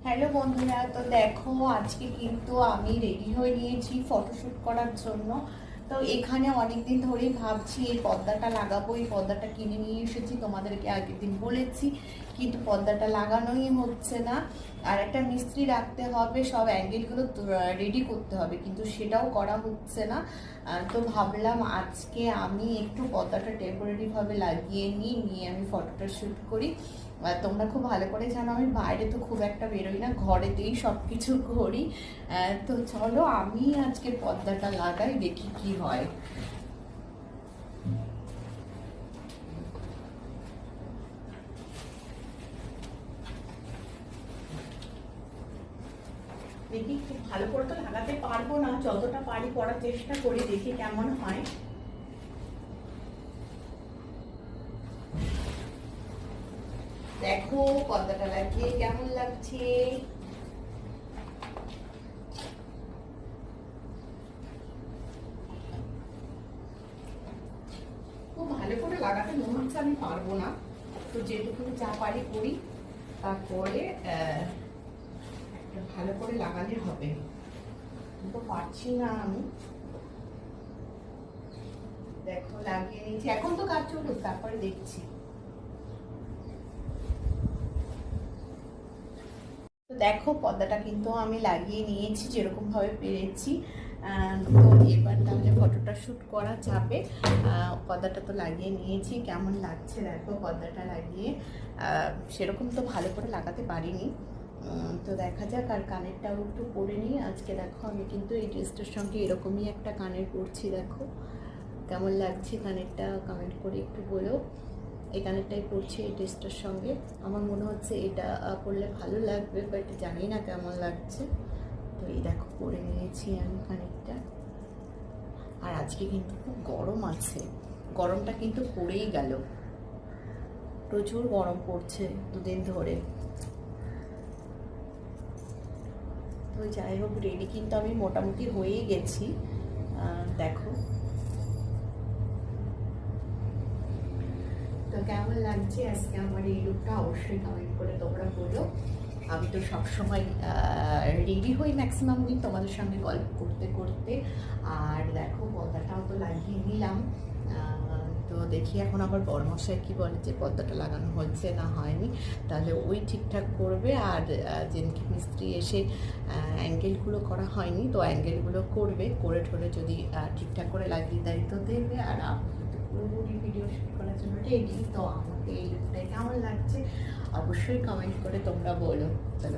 Hello বন্ধুরা, তো দেখো আজকে কিন্তু আমি রেডি হয়ে নিয়েছি ফটোশুট করার জন্য। তো এখানে অনেকদিন ধরেই ভাবছি এই পর্দাটা লাগাবো, এই পর্দাটা কিনে নিয়ে এসেছি, তোমাদেরকে আগের দিন বলেছি, কিন্তু পর্দাটা লাগানোই হচ্ছে না। আর একটা মিস্ত্রি রাখতে হবে, সব অ্যাঙ্গেলগুলো রেডি করতে হবে, কিন্তু সেটাও করা হচ্ছে না। তো ভাবলাম আজকে আমি একটু পর্দাটা টেম্পোরারিভাবে লাগিয়ে নিয়ে আমি ফটোটা শ্যুট করি। তোমরা খুব ভালো করে জানো আমি বাইরে তো খুব একটা বেরোই না, ঘরেতেই সব কিছু করি। তো চলো আমি আজকে পর্দাটা লাগাই, দেখি কি হয়। দেখি খুব ভালো করে তো লাগাতে পারবো না, যতটা পারি করার চেষ্টা করি, দেখি কেমন হয়। দেখো পর্দাটা লাগিয়ে কেমন লাগছে। খুব ভালো করে লাগাতে মনে হচ্ছে আমি পারবো না, তো যেটুকু যা পারি করি, তারপরে ভালো করে লাগালে হবে। তো পারছি না আমি। দেখো লাগিয়ে নিয়েছি, এখন তো কাজ চলুক, তারপরে দেখছি। তো দেখো পর্দাটা কিন্তু আমি লাগিয়ে নিয়েছি যেরকম ভাবে পেরেছি। তো এবার তাহলে ফটোটা শ্যুট করা যাবে। পর্দাটা তো লাগিয়ে নিয়েছি, কেমন লাগছে দেখো পর্দাটা লাগিয়ে। সেরকম তো ভালো করে লাগাতে পারিনি, তো দেখা যাক। আর কানেরটাও একটু পরে নিই আজকে। দেখো আমি কিন্তু এই ড্রেসটার সঙ্গে এরকমই একটা কানের পরছি, দেখো কেমন লাগছে কানেরটা, কমেন্ট করে একটু বলো। এই কানেরটাই পরছি এই ড্রেসটার সঙ্গে, আমার মনে হচ্ছে এটা পরলে ভালো লাগবে, বাট জানি না কেমন লাগছে। তো এই দেখো পরে নিয়েছি আমি কানেরটা। আর আজকে কিন্তু খুব গরম আছে, গরমটা কিন্তু পড়েই গেল, প্রচুর গরম পড়ছে দুদিন ধরে। তো যাই হোক, রেডি কিন্তু আমি মোটামুটি হয়েই গেছি। দেখো তো কেমন লাগছে আজকে আমার এই লুকটা, অবশ্যই কমেন্ট করে তোমরা বলো। আমি তো সবসময় রেডি হই ম্যাক্সিমাম দিন তোমাদের সঙ্গে গল্প করতে করতে। আর দেখো পর্দাটাও তো লাগিয়ে নিলাম। তো দেখি এখন আবার বড়মশাই কি বলে, যে পর্দাটা লাগানো হয়েছে না হয়নি, তাহলে ওই ঠিকঠাক করবে। আর যেদিনকে মিস্ত্রি এসে অ্যাঙ্গেলগুলো করা হয়নি, তো অ্যাঙ্গেলগুলো করবে, করে ঠোরে যদি ঠিকঠাক করে লাগিয়ে দায়িত্ব দেবে। আর আমি কিন্তু পুরোপুরি ভিডিও শ্যুট করার জন্য রেডি। তো আমাকে এই লুকটাই কেমন লাগছে অবশ্যই কমেন্ট করে তোমরা বলো। চলো।